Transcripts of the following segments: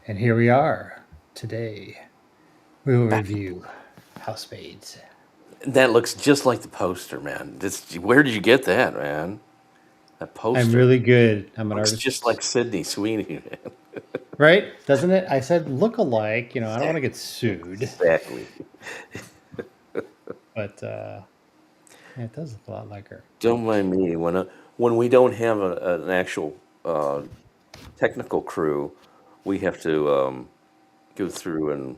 And here we are. Today, we will Back. review Housemaids. That looks just like the poster, man. Where did you get that, man? That I'm poster really good. I'm an looks just artist. like Sydney Sweeney, man. Right? Doesn't it? I said look alike. I don't want to Exactly. get sued. Exactly. But yeah, it does look a lot like her. Don't mind me when we don't have an actual uh, technical crew, we have to go through and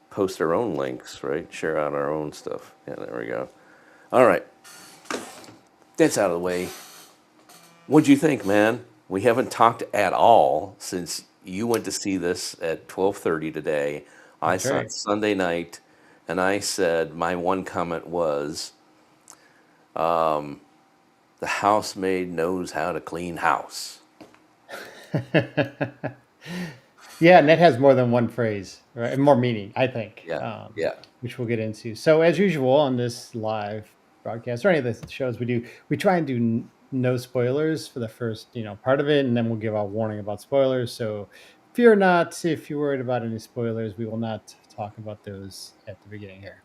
post our own links, right? Share out our own stuff. Yeah, there we go. All right, that's out of the way. What'd you think, man? We haven't talked at all since you went to see this at 12:30 today. I That's saw right. it Sunday night, and I said my one comment was, "The housemaid knows how to clean house." Yeah, and that has more than one phrase, right? And more meaning, I think, Yeah, yeah. which we'll get into. So, as usual on this live broadcast or any of the shows we do, we try and do no spoilers for the first, part of it, and then we'll give a warning about spoilers. So, fear not if you're worried about any spoilers. We will not talk about those at the beginning here.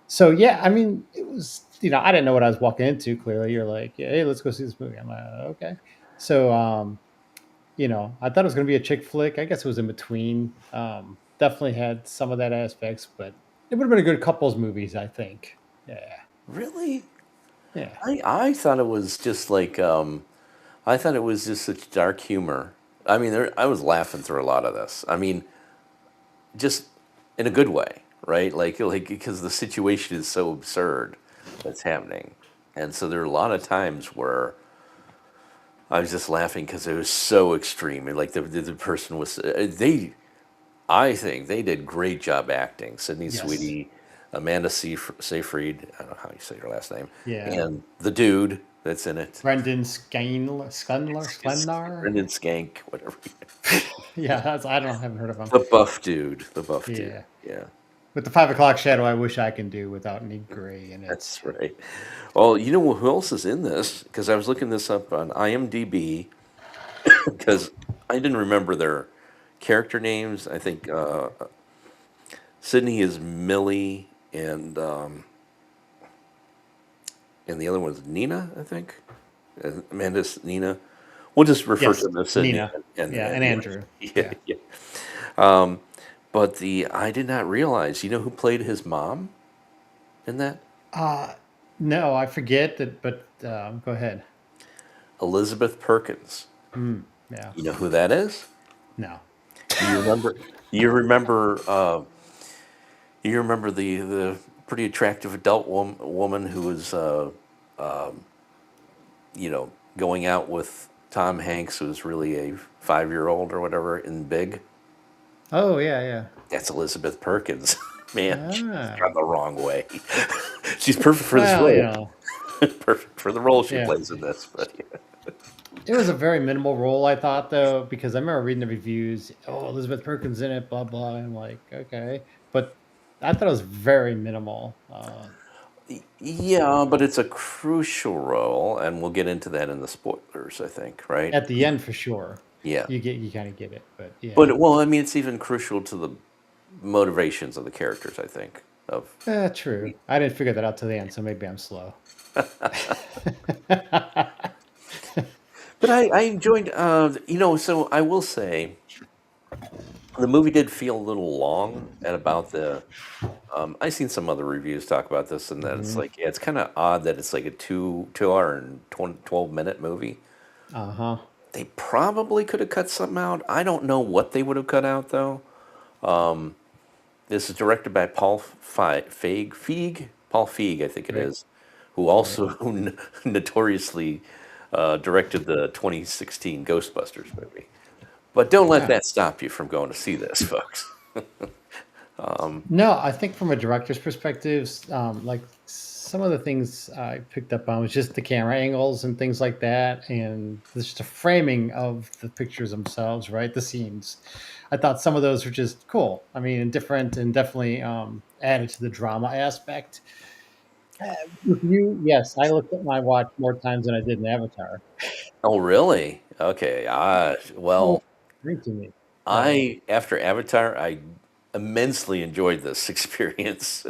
So, yeah, I mean, it was, I didn't know what I was walking into. Clearly, you're like, hey, let's go see this movie. I'm like, okay. So, I thought it was going to be a chick flick. I guess it was in between. Definitely had some of that aspects, but it would have been a good couples movies, I think. Yeah, Really? yeah, I thought it was just like I thought it was just such dark humor. I mean, I was laughing through a lot of this. I mean, just in a good way, right? Like because the situation is so absurd that's happening, and so there are a lot of times where I was just laughing because it was so extreme. And like the person was they. I think they did great job acting. Sydney yes, Sweetie, Amanda Seyfried, I don't know how you say her last name, yeah. and the dude that's in it, Brendan Sklenar. Brendan Skank, whatever. Yeah, I don't know, I haven't heard of him. The buff dude. Yeah, Yeah, with the 5 o'clock shadow, I wish I can do without any gray in it. that's right. Well, you know who else is in this? Because I was looking this up on IMDb because I didn't remember their character names. I think Sydney is Millie, and the other one's Nina. I think Amanda's Nina. We'll just refer to Yes, them as Sydney Nina. Yeah, and and Andrew. yeah, Yeah. yeah. Um, but the I did not realize. You know who played his mom in that? Uh no, I forget that, but go ahead. Elizabeth Perkins. Yeah. You know who that is? No. Do you remember? You remember? You remember the pretty attractive adult woman who was going out with Tom Hanks, who was really a 5 year old or whatever in Big. Oh, yeah, yeah. That's Elizabeth Perkins. Man, she's Ah. gone the wrong way. She's perfect for this Well, role. Perfect for the role she yeah. plays in this. But yeah. It was a very minimal role, I thought, though, because I remember reading the reviews. Oh, Elizabeth Perkins in it, blah blah. And I'm like, okay, but I thought it was very minimal. Yeah, but it's a crucial role, and we'll get into that in the spoilers, I think, right? At the end, for sure, Yeah. you kind of get it, but yeah, But, well, I mean, it's even crucial to the motivations of the characters, I think. Of true. I didn't figure that out till the end, so maybe I'm slow. But I enjoyed, so I will say the movie did feel a little long at about the. I seen some other reviews talk about this, and that it's Hmm. like, yeah, it's kind of odd that it's like a 2 hour and 12 minute movie. Uh huh. They probably could have cut something out. I don't know what they would have cut out though. This is directed by Paul Feig, I think it Right. is, who Right. also notoriously directed the 2016 Ghostbusters movie. But don't let Yeah. that stop you from going to see this, folks. No, I think from a director's perspective, like some of the things I picked up on was just the camera angles and things like that, and just the framing of the pictures themselves, right? The scenes. I thought some of those were just cool. I mean, and different, and definitely added to the drama aspect. With you, yes, I looked at my watch more times than I did in Avatar. Oh, really? Okay. Oh, Well, drink to me. right? I after Avatar, I immensely enjoyed this experience.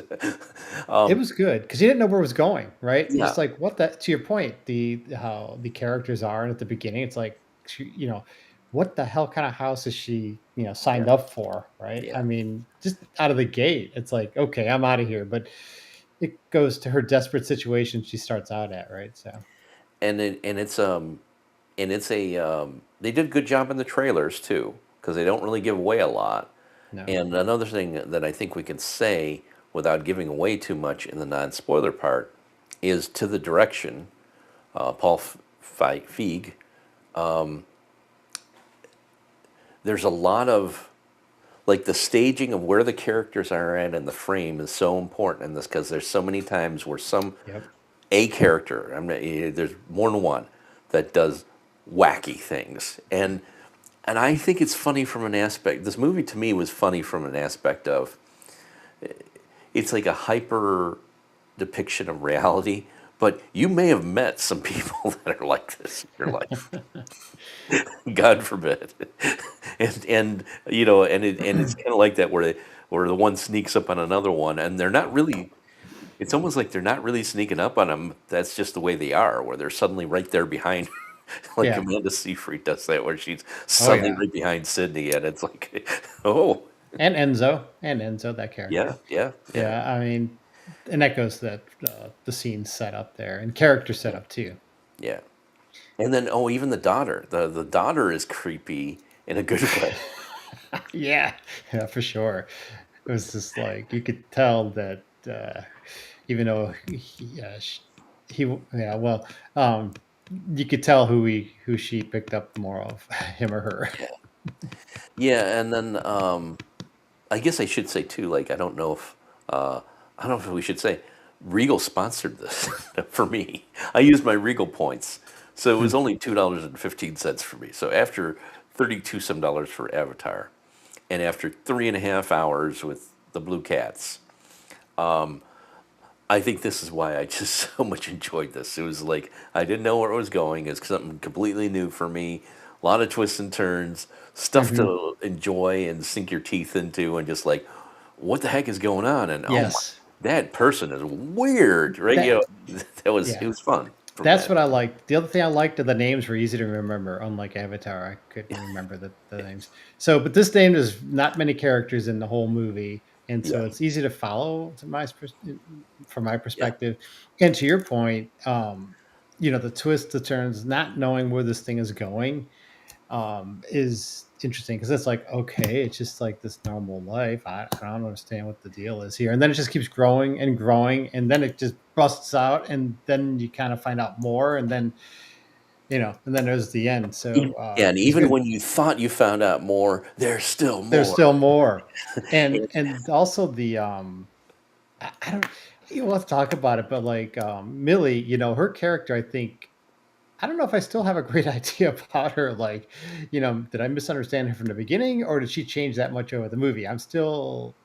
It um, was good because you didn't know where it was going, right? You're yeah, just like, what the to your point, the how the characters are and at the beginning, it's like, what the hell kind of house is she, yeah, signed up for, right? yeah, I mean, just out of the gate, it's like, okay, I'm out of here. But it goes to her desperate situation she starts out at, right? So and it's a they did a good job in the trailers too because they don't really give away a lot. no. And another thing that I think we can say without giving away too much in the non-spoiler part is to the direction, Paul Feig. There's a lot of like the staging of where the characters are at in the frame is so important in this because there's so many times where Yep. a character, there's more than one that does wacky things, and I think it's funny from an aspect. This movie to me was funny from an aspect of it's like a hyper depiction of reality, but you may have met some people that are like this in your life. God forbid. And it's kind of like that where the one sneaks up on another one, and they're not really. It's almost like they're not really sneaking up on them. That's just the way they are, where they're suddenly right there behind. Like Yeah. Amanda Seyfried does that, where she's Oh suddenly yeah. right behind Sydney, and it's like, oh, And Enzo, that yeah, character. yeah, yeah, Yeah, I mean, and that goes to that the scene set up there and character set yeah, up too. yeah. And then, oh, even the daughter. The daughter is creepy in a good way. Yeah, yeah, for sure. It was just like you could tell that even though yeah, well, you could tell who she picked up more of, him or her. Yeah, yeah. And then I guess I should say too. Like, uh, I don't know if we should say Regal sponsored this for me. I used my Regal points, so it was only $2.15 for me. So after 32 some dollars for Avatar, and after 3.5 hours with the Blue Cats, I think this is why I just so much enjoyed this. It was like I didn't know where it was going. It's something completely new for me. A lot of twists and turns, stuff Hmm. to enjoy and sink your teeth into, and just like, what the heck is going on? And oh my, Yes, that person is weird, right? that That was it yeah, was fun from that's that. what I liked. The other thing I liked are the names were easy to remember, unlike Avatar. I couldn't remember the names. So, but this name there's not many characters in the whole movie, and Yeah, so it's easy to follow from my yeah. perspective. And to your point, the twists, the turns, not knowing where this thing is going, is interesting because it's like, okay, it's just like this normal life. I don't understand what the deal is here. And then it just keeps growing and growing, and then it just busts out, and then you kind of find out more, and then and then there's the end. So Yeah, and it was even good. when you thought you found out more, there's still There's more. still more, and also the I don't. We'll have to talk about it, but like Millie, her character, I think I don't know if I still have a great idea about her. Like, did I misunderstand her from the beginning, or did she change that much over the movie? I'm still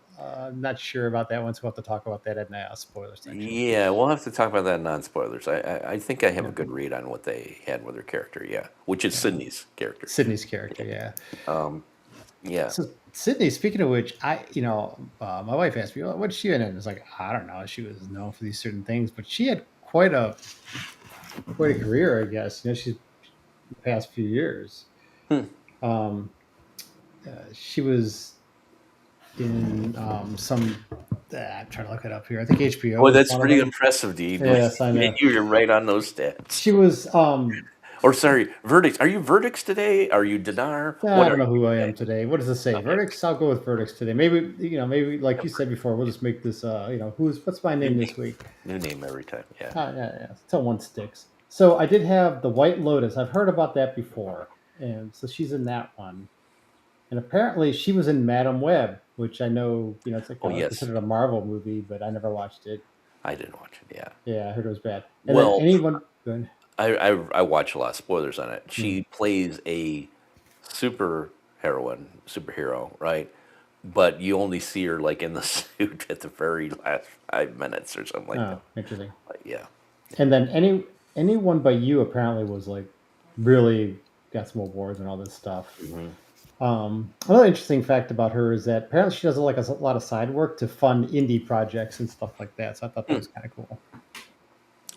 not sure about that one. So we'll have to talk about that in the spoiler section. Yeah, we'll have to talk about that in non-spoilers. I think I have a Yeah, good read on what they had with her character. Yeah, which is yeah. Sydney's character. Sydney's character, yeah. Yeah, So Sydney, speaking of which, my wife asked me, "Well, what's she in?" And it's like, I don't know. She was known for these certain things, but she had quite a career, I guess. She's the past few years. hmm. Um, she was in some. I'm trying to look it up here. I think HBO Boy, was that's one of pretty them. impressive, Dean. Yes, I know. You're right on those stats. She was. Or sorry, verdicts. Are you verdicts today? Are you Dinar? I What are don't know you who I am today? today. What does it say? Okay, Verdicts. I'll go with verdicts today. Maybe like you said before, we'll just make this. What's my new name name, this week? new name every time. Yeah, Yeah. Until one sticks. So I did have the White Lotus. I've heard about that before, and so she's in that one. And apparently, she was in Madam Web, which I know, it's like oh yes, considered a Marvel movie, but I never watched it. I didn't watch it. Yeah. Yeah, I heard it was bad. And then Well, anyone, good. I watch a lot of spoilers on it. Hmm. She plays a superhero, right? But you only see her like in the suit at the very last 5 minutes or something like that. Oh, interesting. Like, yeah, And then anyone but you apparently was like really got some awards and all this stuff. hmm Another interesting fact about her is that apparently she does like a lot of side work to fund indie projects and stuff like that. So I thought that Hmm. was kind of cool.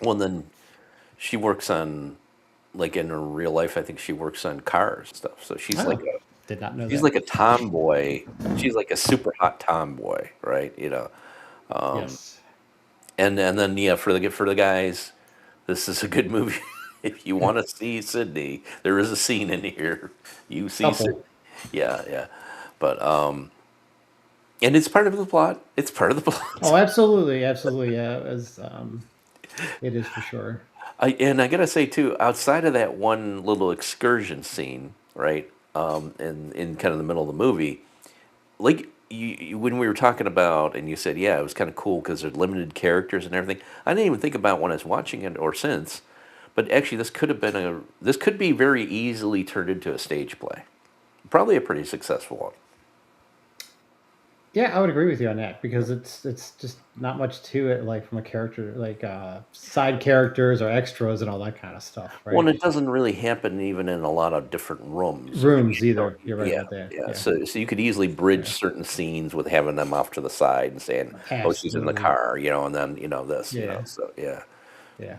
Well, then she works on, like in her real life, I think she works on cars and stuff. So Oh, did not know she's that. like a tomboy. She's like a super hot tomboy, right? Yes. And then yeah, for the guys, this is a good movie. If you want to see Sydney, there is a scene in here. You see Sydney. Couple. Yeah, yeah. But and it's part of the plot. It's part of the plot. Oh, absolutely, absolutely. Yeah, it is for sure. And I gotta say too, outside of that one little excursion scene, right, in kind of the middle of the movie, like when we were talking about, and you said, yeah, it was kind of cool because there's limited characters and everything. I didn't even think about when I was watching it or since, but actually, this could be very easily turned into a stage play. Probably a pretty successful one. Yeah, I would agree with you on that because it's just not much to it, like from a character, like side characters or extras and all that kind of stuff, Well, right? and it doesn't really happen even in a lot of different rooms. Rooms either. You're right Yeah, about that. yeah. Yeah, So you could easily bridge yeah, certain scenes with having them off to the side and saying, "Oh, she's in the absolutely. car," and then Yeah, So yeah, yeah,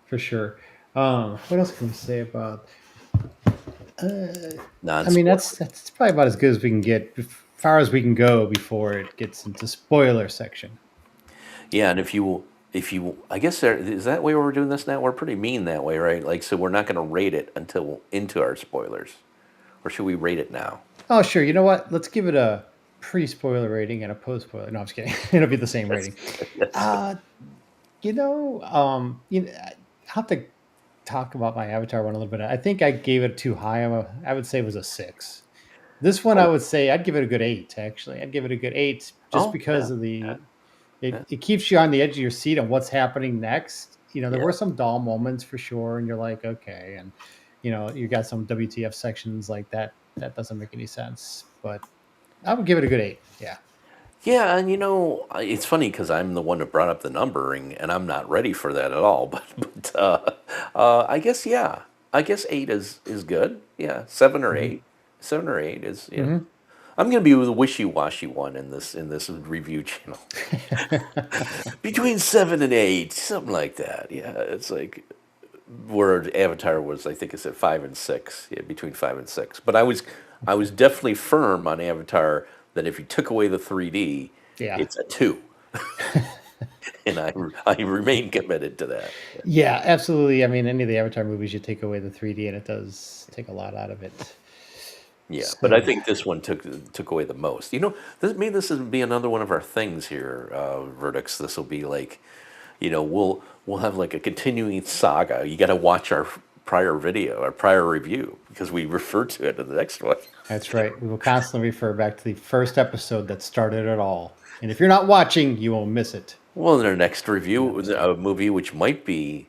for sure. What else can we say about? I mean, non-spoiler. that's probably about as good as we can get, as far as we can go before it gets into spoiler section. Yeah, and I guess is that way we're doing this now. We're pretty mean that way, right? Like, so we're not going to rate it until into our spoilers, or should we rate it now? Oh, sure. You know what? Let's give it a pre-spoiler rating and a post-spoiler. No, I'm just kidding. It'll be the same That's rating. that's Uh, I have to talk about my Avatar one a little bit. I think I gave it too high. I would say it was a 6. This one, I oh would say I'd give it a good 8. Actually, I'd give it a good 8 just oh because yeah of yeah the yeah it keeps you on the edge of your seat on what's happening next. There were yeah. some dull moments for sure, and you're like, okay, and you got some WTF sections like that that doesn't make any sense. But I would give it a good 8. Yeah. Yeah, and it's funny because I'm the one that brought up the numbering, and I'm not ready for that at all. I guess yeah, I guess 8 is good. Yeah, Hmm. 7 or 8 is Hmm. I'm gonna be the wishy-washy one in this review channel. Between 7 and 8, something like that. Yeah, it's like where Avatar was. I think it's at 5 and 6. Yeah, between 5 and 6. But I was definitely firm on Avatar that if you took away the 3D, Yeah. it's a 2, and I remain committed to that. Yeah, absolutely. I mean, any of the Avatar movies, you take away the 3D, and it does take a lot out of it. Yeah, but I So, think this one took away the most. This will be another one of our things here, verdicts. This will be like, we'll have like a continuing saga. You got to watch our prior video, our prior review, because we refer to it in the next one. that's right. We will constantly refer back to the first episode that started it all. And if you're not watching, you will miss it. Well, in our next review, No, I'm just a kidding. movie which might be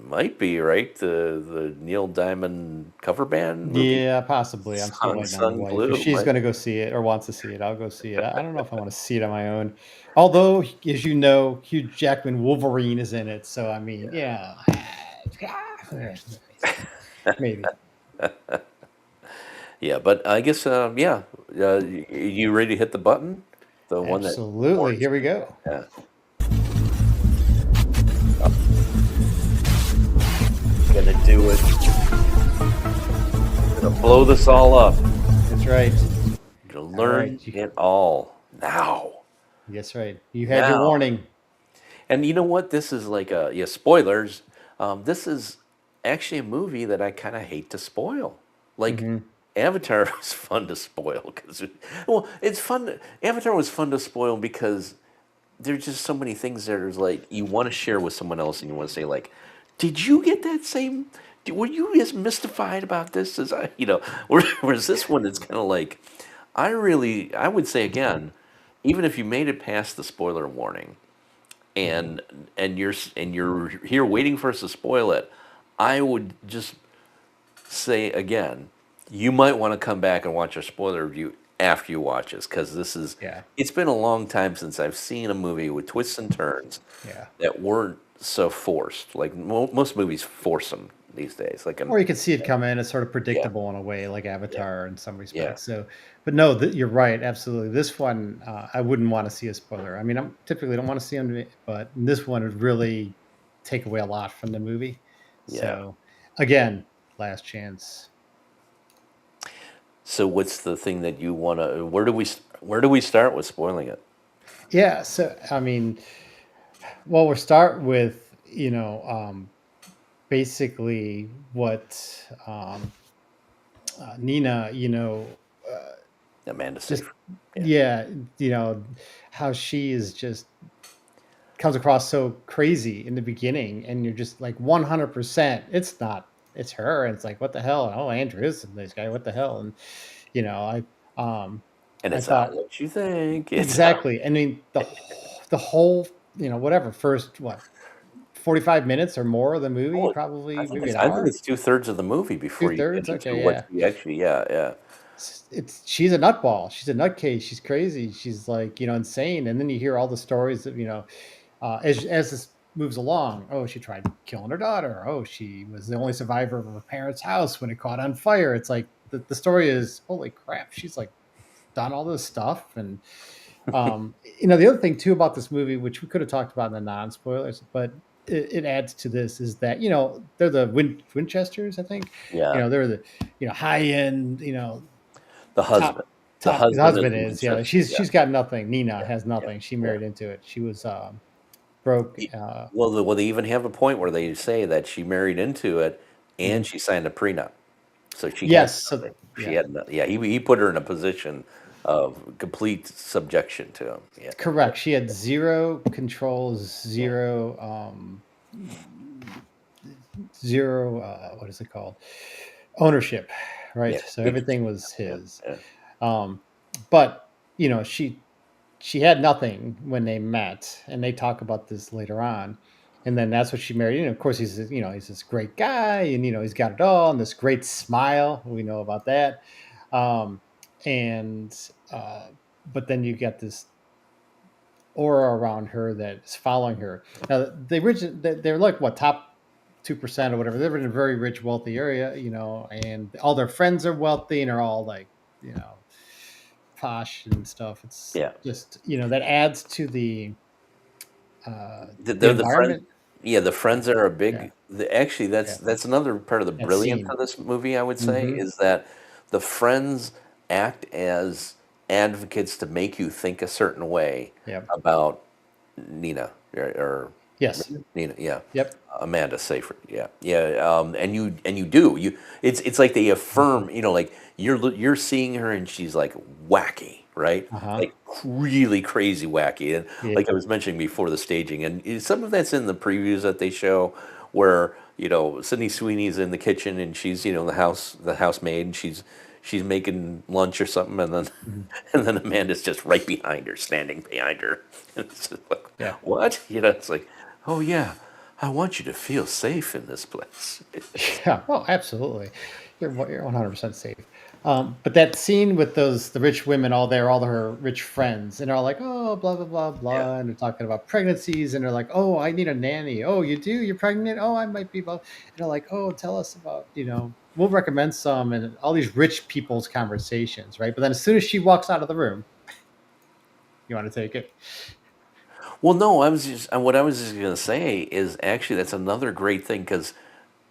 right, the Neil Diamond cover band movie, Yeah, possibly. I'm still waiting on my Sung wife. If Blue. she's going to go see it or wants to see it, I'll go see it. I don't know if I want to see it on my own. Although, as you know, Hugh Jackman Wolverine is in it. So, I mean, yeah. Maybe. Yeah, but I guess yeah. You ready to hit the button? The one that Absolutely. warns Here we me. go. Yeah. Gonna do it. Gonna blow this all up. That's right. Gonna All right. learn it all now. That's right. You had your Now. warning. And you know what? This is like yeah, spoilers. This is actually a movie that I kind of hate to spoil. Like Hmm. Avatar was fun to spoil because, well, it's fun. Avatar was fun to spoil because there's just so many things that are like you want to share with someone else and you want to say like, did you get that same? Were you as mystified about this as I? Whereas this one is kind of like, I would say again, even if you made it past the spoiler warning Hmm. and and you're here waiting for us to spoil it, I would just say again, you might want to come back and watch a spoiler review after you watch this because Yeah. it's been a long time since I've seen a movie with twists and turns Yeah. that weren't so forced. Like most movies force them these days. Like an Or you could see it come in, it's sort of yeah, predictable in a way, like yeah, Avatar in some yeah, respects, so but no, you're right, absolutely. This one, I wouldn't wanna see a spoiler. I mean, I'm typically don't wanna see them, but this one would really take away a lot from the movie. yeah. So, again, last chance. So what's the thing that you wanna? Where do we start with spoiling it? Yeah, so, I mean, well, we'll start with, basically what, Nina, uh, Amanda just Seyfried. Yeah, yeah, you know, how she is just comes across so crazy in the beginning, and you're just like 100%. It's not. It's her. And it's like, what the hell? Oh, Andrew is this guy. What the hell? And you know, um, and I it's not thought what you think. It's exactly. I mean, the whole, whatever first 45 minutes or more of the movie, oh, probably maybe an I think hour, it's 2/3 of the movie two before you get thirds. into Okay, what yeah. she actually. Yeah, yeah, It's she's a nutball. She's a nutcase. She's crazy. She's like, insane. And then you hear all the stories of, as this moves along. Oh, she tried killing her daughter. Oh, she was the only survivor of her parents' house when it caught on fire. It's like the story is holy crap. She's like done all this stuff. And the other thing too about this movie, which we could have talked about in the non-spoilers, but it adds to this is that, they're the Winchesters, I think. yeah. They're the, high end, The top husband, the is husband the is, yeah, Winchester. Yeah, she's got nothing. Nina yeah, has yeah, nothing. She yeah. married into it. She was, broke, E well, they even have a point where they say that she married into it and mhm. she signed a prenup, so she had Yes, so nothing. She yeah, had no yeah, he put her in a position of complete subjection to him. Yeah, yeah, correct. She had 0 controls, yeah, 0, 0, what is it called? Ownership, yeah, right? So agency. everything was Yeah, his. yeah, Um, but, she had nothing when they met, and they talk about this later on. And then that's what she married. And of course, he's this great guy, and he's got it all, and this great smile. We know about that. Um, and but then you get this aura around her that is following her. Now, they're like what top 2% or whatever. They're in a very rich, wealthy area, and all their friends are wealthy and are all like, posh and stuff. It's yeah. just, that adds to the They're the friends. environment. Yeah, the Yeah, friends are a yeah, big. Actually, yeah. that's another part of the That brilliance scene. of this movie. I would say Hmm. is that the friends act as advocates to make you think a certain way Yep. about Nina or Yes. Nina. Yeah, Yep. Amanda Seyfried. Yeah, yeah. And you do you. It's like they Hmm. affirm. Like you're seeing her and she's like wacky, right? Uh huh. Like really crazy wacky. And Yeah. like I was mentioning before the staging, and some of that's in the previews that they show, where Sydney Sweeney's in the kitchen and she's the housemaid, and she's making lunch or something, and then Mhm. and then Amanda's just right behind her, standing behind her. And it's just like, Yeah. what? It's like, oh yeah, I want you to feel safe in this place. Yeah. Oh, absolutely. You're 100% safe. But that scene with the rich women all there, all her rich friends, and they're all like, oh, blah blah blah Yeah. blah, and they're talking about pregnancies, and they're like, oh, I need a nanny. Oh, you do? You're pregnant? Oh, I might be. Blah. And they're like, oh, tell us about, we'll recommend some, and all these rich people's conversations, right? But then as soon as she walks out of the room, you want to take it? Well, no, what I was just gonna say is actually that's another great thing because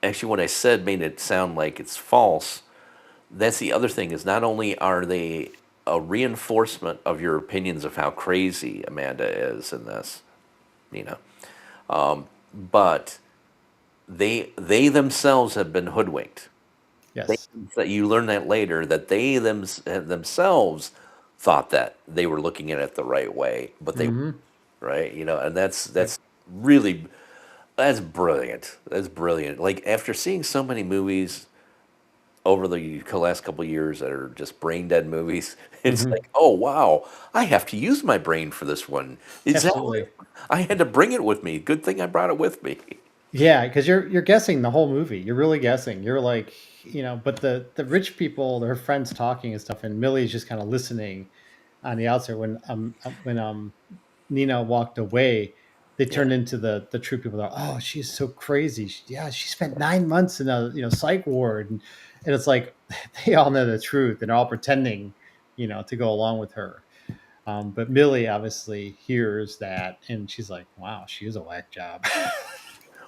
actually what I said made it sound like it's false. That's the other thing is not only are they a reinforcement of your opinions of how crazy Amanda is in this, you know, but they themselves have been hoodwinked. They, Yes. that you learn that later that themselves thought that they were looking at it the right way, but they Mm-hmm. right, and that's Yep. really that's brilliant. That's brilliant. Like after seeing so many movies over the last couple of years that are just brain dead movies, it's Mm-hmm. like, oh wow, I have to use my brain for this one. Is that Absolutely. I had to bring it with me. Good thing I brought it with me. Yeah, because you're guessing the whole movie. You're really guessing. You're like, but the rich people, her friends talking and stuff, and Millie's just kind of listening on the outside when Nina walked away. they Yeah. turn into the true people that are, oh, she's so crazy. Yeah, she spent 9 months in a psych ward, and it's like they all know the truth and are all pretending, to go along with her. But Millie obviously hears that, and she's like, wow, she is a whack job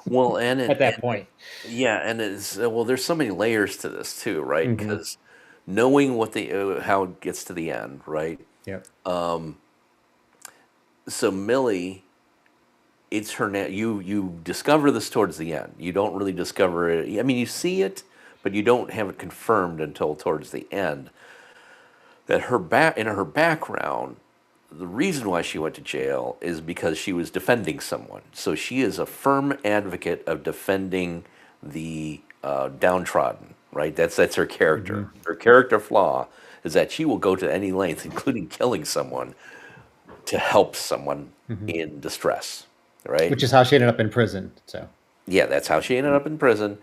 Well, at that point. yeah, and it's well, there's so many layers to this too, right? Hmm. Because knowing what the how it gets to the end, right? Yep. So Millie, it's her you discover this towards the end. You don't really discover it. I mean, you see it, but you don't have it confirmed until towards the end that her background, the reason why she went to jail is because she was defending someone. So she is a firm advocate of defending the downtrodden. Right? That's her character. Hmm. Her character flaw is that she will go to any length, including killing someone, to help someone Hmm. in distress. Right? Which is how she ended up in prison. So. Yeah, that's how she ended up in prison.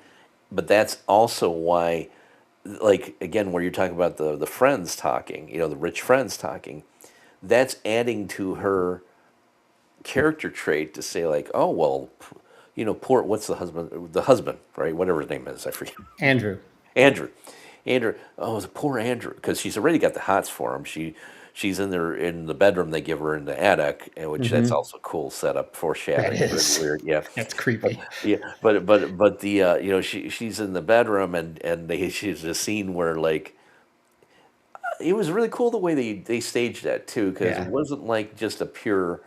But that's also why, like again, where you're talking about the friends talking, the rich friends talking, that's adding to her character trait to say like, oh well, poor what's the husband, right? Whatever his name is, I forget. Andrew. Andrew, Andrew. Oh, it's poor Andrew because she's already got the hots for him. She's in there in the bedroom they give her in the attic, and which that's Hmm. also cool setup, That foreshadowing, very is. weird. Yeah, That's but creepy. yeah, but the she's in the bedroom and she's a scene where like it was really cool the way they staged that too because it Yeah. wasn't like just a pure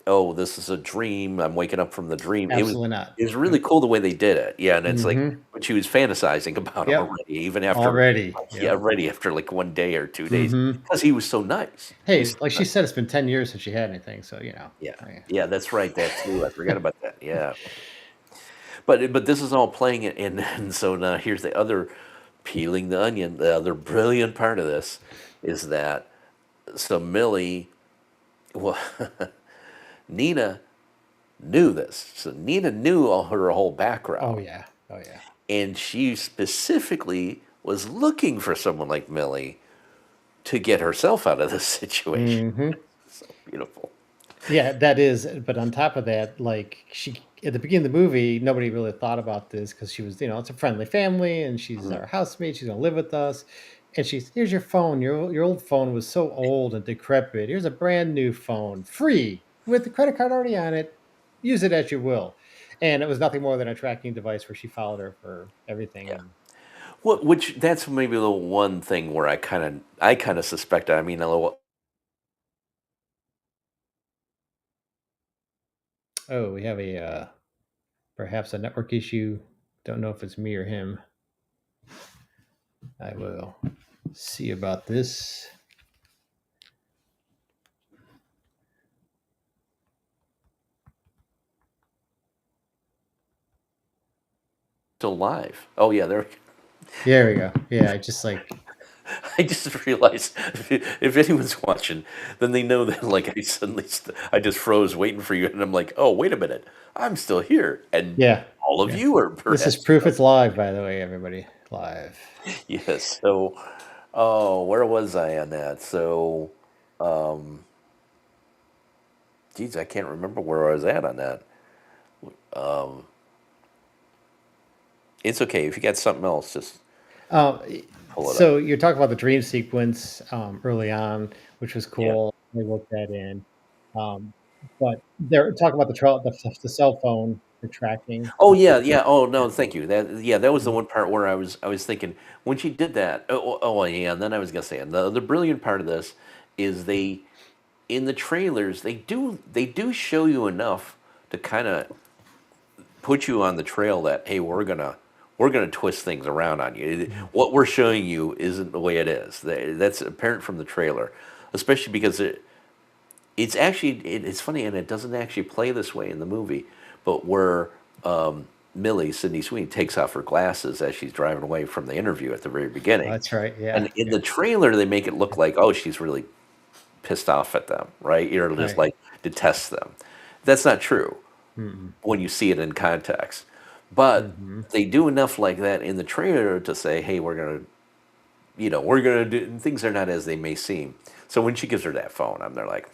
oh, this is a dream. I'm waking up from the dream. Absolutely not. It was really Nope. cool the way they did it. Yeah, and it's like Hmm. but she was fantasizing about him Yep. already, even after Already. yeah, Yep. already after like 1 day or 2 days, Hmm. because he was so nice. He's Hey, so like she nice. said, it's been 10 years since she had anything. So, Yeah, yeah. yeah, that's right. That too. I forgot about that. Yeah, but this is all playing it, and so now here's the other peeling the onion. The other brilliant part of this is that so Millie, well, Nina knew this. So Nina knew all her whole Oh, background. yeah. Oh, yeah. And she specifically was looking for someone like Millie to get herself out of this situation. Hmm. So beautiful. Yeah, that is. But on top of that, like at the beginning of the movie, nobody really thought about this because she was, it's a friendly family and she's Mhm. our housemate. She's going to live with us. And here's your phone. Your old phone was so old and decrepit. Here's a brand new phone, free with the credit card already on it. Use it as you will. And it was nothing more than a tracking device where she followed her for everything. Yeah. And Well, which that's maybe the one thing where I kind of suspect. I mean, a little. oh, we have a perhaps a network issue. Don't know if it's me or him. I will see about this. Still live. Oh yeah, there. There we go. Yeah, I just like I just realized if anyone's watching, then they know that like I just froze waiting for you, and I'm like, oh wait a minute, I'm still here, and yeah, all of yeah. you are This is perhaps proof it's live, by the way, everybody. Live. yes. So, oh, where was I on that? So, um, geez, I can't remember where I was at on that. Um, it's okay if you got something else, just Um, pull it up. so you're talking about the dream sequence early on, which was Yeah. cool. They worked that in. Um, but they're talking about the cell phone for tracking. Oh yeah, yeah. Oh no, thank you. That was the Mhm. one part where I was thinking when she did that. Oh yeah, and then I was gonna say, and the brilliant part of this is they in the trailers they do show you enough to kind of put you on the trail that hey we're gonna twist things around on you. Mhm. What we're showing you isn't the way it is. That's apparent from the trailer, especially because it's funny and it doesn't actually play this way in the movie, but where Millie Sydney Sweeney takes off her glasses as she's driving away from the interview at the very Oh, beginning, that's right. and Yeah. in Yeah. the trailer they make it look like oh she's really pissed off at them, right? Just Right. like detests them. That's not true Mm-mm. when you see it in context. But Mhm. they do enough like that in the trailer to say, hey, we're gonna do things are not as they may seem. So when she gives her that phone, I'm there like,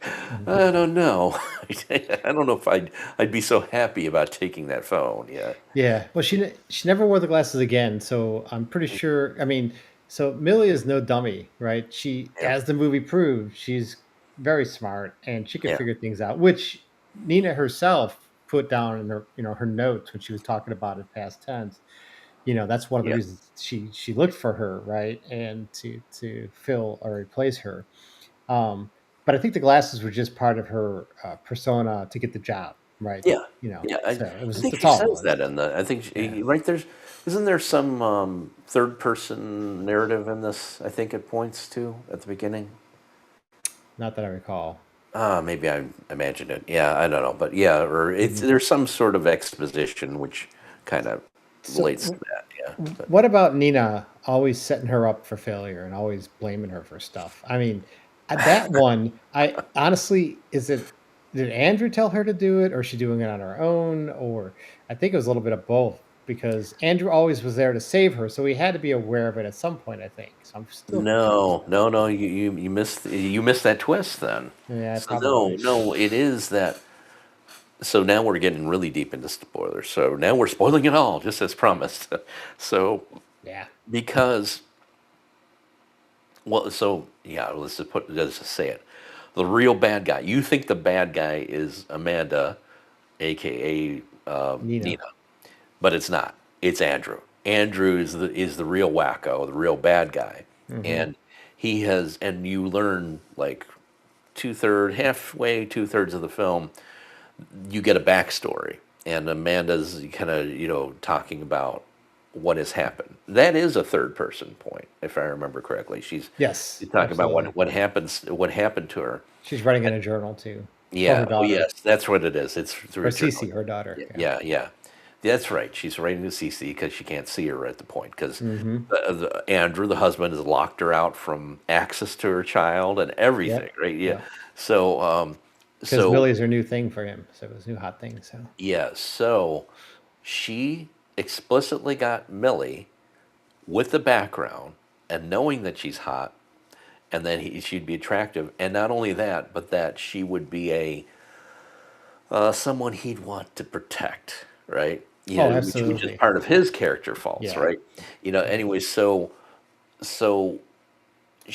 Mhm. I don't know. I don't know if I'd be so happy about taking that phone. Yeah. Yeah, well, she never wore the glasses again, so I'm pretty sure. I mean, so Millie is no dummy, right? She, Yeah. as the movie proved, she's very smart and she can Yeah. figure things out, which Nina herself put down in her, her notes when she was talking about it past tense. That's one of the Yeah. reasons she looked for her, right, and to fill or replace her. Um, but I think the glasses were just part of her persona to get the job, right? Yeah. Yeah. So it I was think that's she all it says was. that in the. I think Yeah. right there's. Isn't there some third person narrative in this? I think it points to at the beginning. Not that I recall. Maybe I imagined it. Yeah, I don't know, but yeah, or it's Mhm. there's some sort of exposition which kind of So, relates to that. Yeah, but what about Nina always setting her up for failure and always blaming her for stuff? I mean, that one, I honestly, did Andrew tell her to do it, or is she doing it on her own? Or I think it was a little bit of both because Andrew always was there to save her, so he had to be aware of it at some point. I think so. I'm still confused. no, no, no, you missed that twist then. Yeah, So no, probably. no, it is that. So now we're getting really deep into spoilers. So now we're spoiling it all, just as promised. So Yeah. because well, so yeah, let's just say it. The real bad guy. You think the bad guy is Amanda, aka Nina. Nina, but it's not. It's Andrew. Andrew is the real wacko, the real bad guy, Hmm. and and you learn like halfway, 2/3 of the film, you get a backstory, and Amanda's kind of talking about what has happened. That is a third person point, if I remember correctly. Yes, She's talking about absolutely. what happened to her. She's writing in a journal too for Yeah. her Oh, daughter, yes. That's what it is. It's through or a journal. Cece, her daughter. Yeah. Yeah. Yeah. Yeah. That's right. She's writing to Cece because she can't see her at the point because Mhm. Andrew, the husband, has locked her out from access to her child and everything. Yep. Right. Yeah. Yep. So, Because so Millie's her new thing for him, so it was new hot thing, so yeah. So she explicitly got Millie with the background and knowing that she's hot and that she'd be attractive, and not only that, but that she would be a someone he'd want to protect, right? Oh, Which is absolutely. part of his character faults, Yeah. right? Yeah. Anyway, so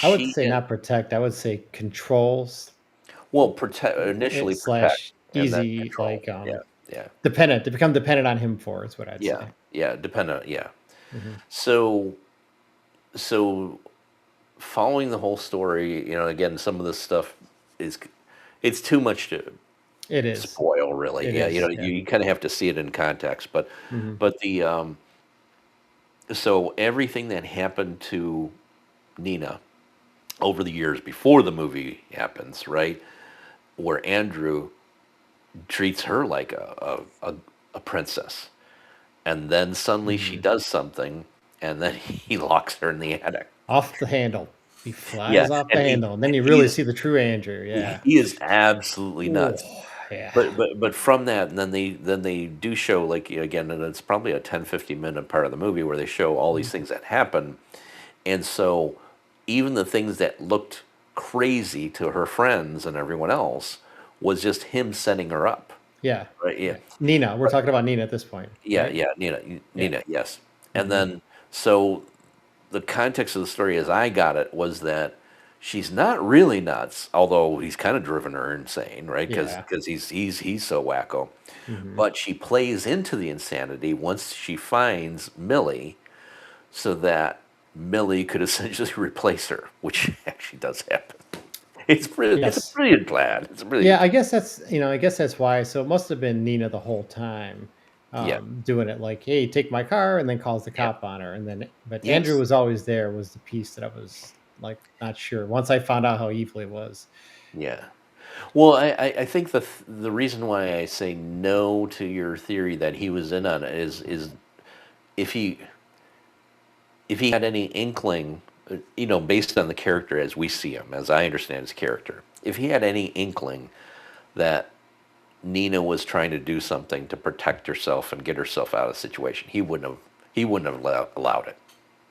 I would she say not protect, I would say controls, well protect initially protect slash and then easy, control. like, Yeah, yeah, dependent to become dependent on him for is what I'd yeah, say. yeah. Dependent. Yeah. Mhm. So so following the whole story, again, some of this stuff is it's too much to It is. spoil, really. It Yeah, is, yeah. you kind of have to see it in context, but Mhm. the so everything that happened to Nina over the years before the movie happens, right? Where Andrew treats her like a princess. And then suddenly she Mhm. does something, and then he locks her in the attic. Off the handle. He Yeah, flies off the and handle, and then you he really is see the true Andrew, yeah. he is absolutely Oh, nuts. yeah. But from that, and then they do show, like, again, and it's probably a 10-15 minute part of the movie where they show all these Mhm. things that happen. And so even the things that looked crazy to her friends and everyone else was just him setting her up. Yeah. Right? Yeah. Yeah. Nina, we're But talking about Nina at this point, yeah, right? yeah, Yeah. Nina, yes. And Mhm. then so the context of the story as I got it was that she's not really nuts, although he's kind of driven her insane, right? Because Yeah. he's so wacko. Mhm. But she plays into the insanity once she finds Millie, so that Millie could essentially replace her, which actually does happen. It's a Yes. brilliant plan. It's a Yeah, brilliant. I guess that's why. So it must have been Nina the whole time, Yeah, doing it like, "Hey, take my car," and then calls the yeah, cop on her, and then but Andrew yes, was always there was the piece that I was, like, not sure. Once I found out how evil he was. yeah. Well, I think the reason why I say no to your theory that he was in on it is if he if he had any inkling, based on the character as we see him, as I understand his character, if he had any inkling that Nina was trying to do something to protect herself and get herself out of the situation, he wouldn't have allowed it,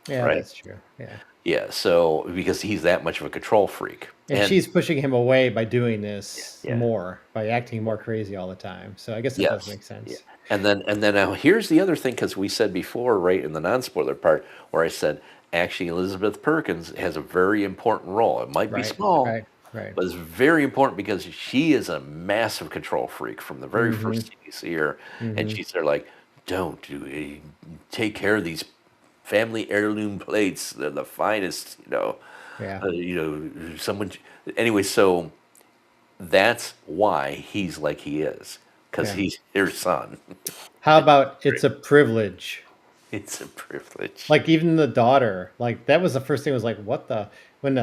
Yeah, right? that's true. Yeah. Yeah, so because he's that much of a control freak. And And she's pushing him away by doing this yeah, more, by acting more crazy all the time. So I guess that does yes, make yeah. sense. And then now here's the other thing, because we said before, right in the non-spoiler part, where I said actually Elizabeth Perkins has a very important role. It might be Right, small, right, right. but it's very important because she is a massive control freak from the very first Mhm, scene you see her, and mhm. she's there like, don't do it, take care of these family heirloom plates. They're the finest, Yeah, someone. Anyway, so that's why he's like he is, because yeah. he's her son. How about "It's a Privilege"? It's a privilege. Like, even the daughter, like, that was the first thing, was like, what the, when,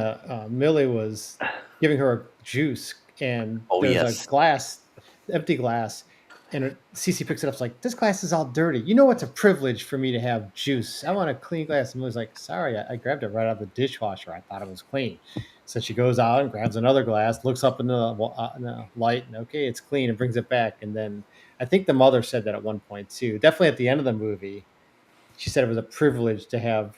Millie was giving her a juice, and Oh there's a yes, glass, empty glass, and Cece picks it up, it's like, "This glass is all dirty. You know it's a privilege for me to have juice. I want a clean glass." And Millie's like, "Sorry, I grabbed it right out of the dishwasher. I thought it was clean." So she goes out and grabs another glass, looks up in the light, and okay, it's clean, and brings it back. And then I think the mother said that at one point too. Definitely at the end of the movie, she said it was a privilege to have,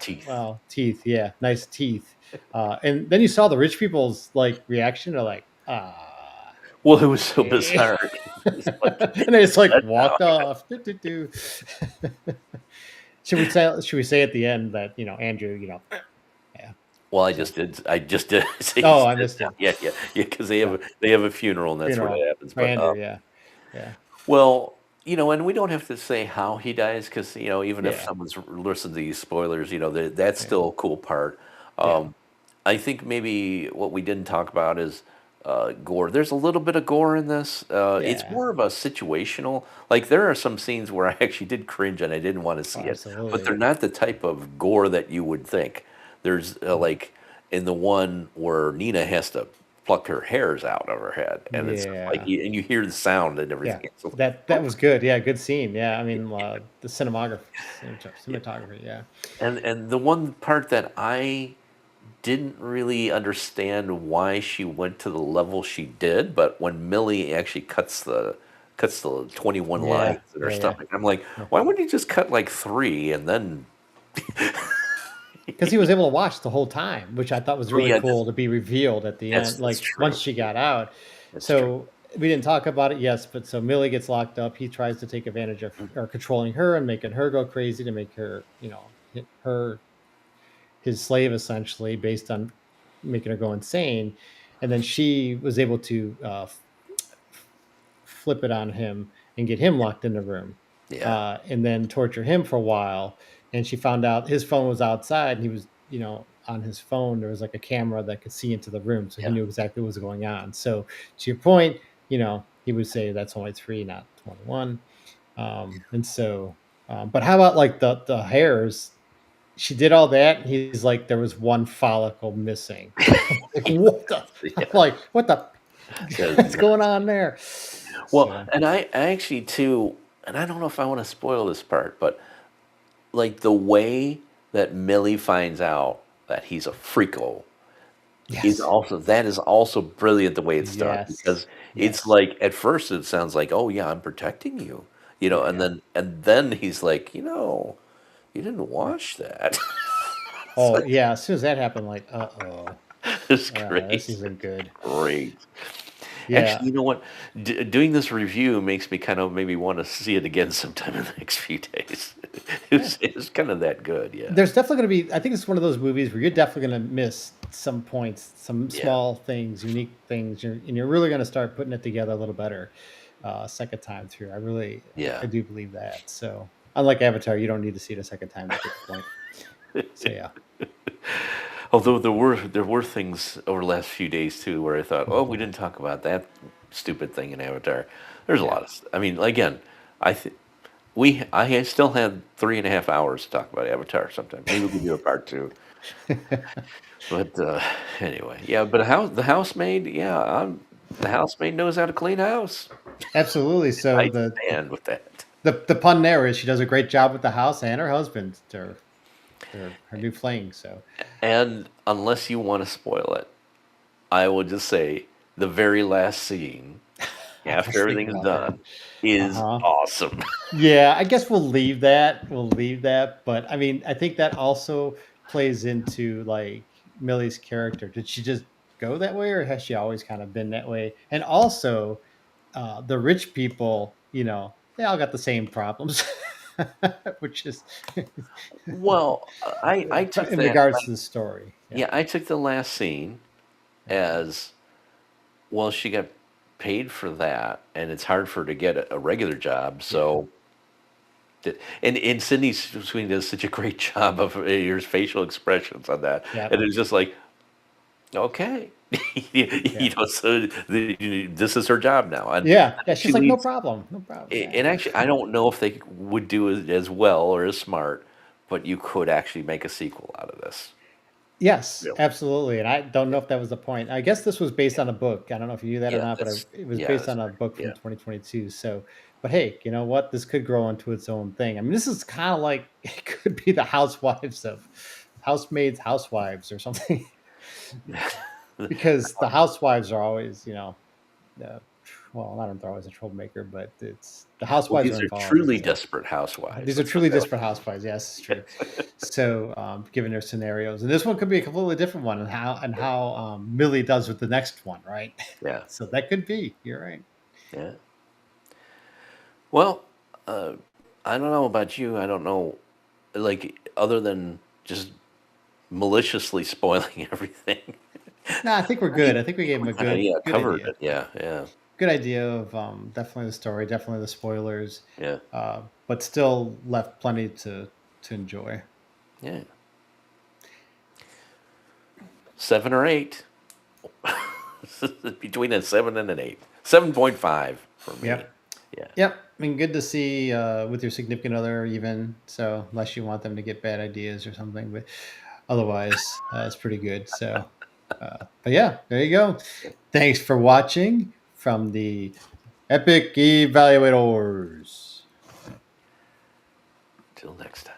teeth. well, teeth. Yeah, nice teeth. And then you saw the rich people's like reaction. They're like, ah, Well, it was so okay. bizarre. It was like, And they just like "What now?" walked off. Do, do, do. Should we say at the end that, Andrew, yeah. Well, I So, just did. I just did say oh, I it missed now. it. Yeah, yeah, yeah. Because they have Yeah, a funeral, and that's where that happens. for But Andrew. Yeah, yeah, well, and we don't have to say how he dies, because even if yeah, someone's listened to these spoilers, that's yeah, still a cool part. yeah, Um, I think maybe what we didn't talk about is gore. There's a little bit of gore in this. It's yeah. more of a situational. Like, there are some scenes where I actually did cringe and I didn't want to Oh, see it, but they're absolutely. not the type of gore that you would think. There's Mm. like in the one where Nina has to pluck her hairs out of her head, and it's like, Yeah. and you hear the sound and Yeah, everything. It's like, that was good. Yeah, good scene. Yeah, I mean, the yeah. cinematography. Yeah, And the one part that I didn't really understand why she went to the level she did, but when Millie actually cuts the 21 lines yeah, in her yeah, yeah, stomach, I'm like, yeah. why wouldn't you just cut like three and then? Because he was able to watch the whole time, which I thought was Oh really yeah, cool to be revealed at the end. that's Like, true. once she Yeah, got out. that's true. So we didn't talk about it, yes, but so Millie gets locked up. He tries to take advantage of, or controlling her and making her go crazy to make her, her his slave, essentially, based on making her go insane. And then she was able to flip it on him and get him locked in the room, Yeah, and then torture him for a while. And she found out his phone was outside, and he was, on his phone, there was like a camera that could see into the room. So he yeah. knew exactly what was going on. So, to your point, he would say that's only three, not 21. And so, but how about like the hairs? She did all that, and he's like, there was one follicle missing. Like, what the? I'm Yeah. like, what the? That's What's going on there? Well, So, and I actually too, and I don't know if I want to spoil this part, but like the way that Millie finds out that he's a freako yes. that is also brilliant, the way it's done, Yes. because it's Yes. like at first it sounds like, oh yeah, I'm protecting you, Yeah, and yeah, then he's like, you didn't yeah. watch that. It's Oh, like, yeah, as soon as that happened, like, "Uh-oh, it's great. this isn't good." Great. Yeah. Actually, you know what? Doing this review makes me kind of maybe want to see it again sometime in the next few days. Yeah. It's kind of that good, yeah. There's definitely gonna be, I think it's one of those movies where you're definitely gonna miss some points, some Yeah, small things, unique things, and you're really gonna start putting it together a little better, second time through. I yeah. do believe that. So, unlike Avatar, you don't need to see it a second time to get the point. So, yeah. Although there were things over the last few days too where I thought, oh, we didn't talk about that stupid thing in Avatar. There's a Yeah. lot of. I mean, again, I th- I still had 3.5 hours to talk about Avatar. Sometime maybe we could do a part two. But anyway, yeah. But the housemaid, yeah, the housemaid knows how to clean house. Absolutely. So I the stand with that. the pun there is she does a great job with the house and her husband, her new fling. So, And unless you want to spoil it, I will just say the very last scene, I was after thinking everything's about that. done, is Uh-huh. awesome. Yeah, I guess we'll leave that. We'll leave that. But I mean, I think that also plays into like Millie's character. Did she just go that way, or has she always kind of been that way? And also, the rich people, they all got the same problems, which is Well, I took in that. regards to the story. Yeah, Yeah, I took the last scene as well. She got paid for that, and it's hard for her to get a regular job. yeah, So, and Sydney Sweeney does such a great job of your facial expressions on that, yeah, and it's just like, okay, yeah, so this is her job now, and yeah, I yeah. think she She's like, no leads. problem, no problem. Yeah. And actually, I don't know if they would do it as well or as smart, but you could actually make a sequel out of this. Yes, Really? absolutely, and I don't Yeah, know if that was the point. I guess this was based yeah, on a book. I don't know if you knew that or yeah. not, but That's it was yeah, based that's on a right. book Yeah, from 2022. So, but hey, you know what? This could grow into its own thing. I mean, this is kind of like it could be the housewives of housemaids, housewives, or something, because the housewives are always, uh, well, I don't know if they're always a troublemaker, but it's the well, housewives are these are involved. truly So desperate housewives. these are That's what truly they like. disparate housewives. Yes, it's true. So, given their scenarios, and this one could be a completely different one, and how Millie does with the next one, right? Yeah, So that could be. You're right. yeah. Well, uh, I don't know about you. I don't know, like other than just maliciously spoiling everything. No, I think we're I think good. I think we gave them we a kind of good, good covered idea. it. Yeah, yeah, Good idea of definitely the story, definitely the spoilers, yeah, but still left plenty to enjoy. yeah. 7 or 8. Between a 7 and an 8. 7.5 for me. Yep. Yeah. Yep. I mean, good to see with your significant other, even so, unless you want them to get bad ideas or something, but otherwise, it's pretty good. So, but yeah, there you go. Thanks for watching from the Epic Evaluators. Till next time.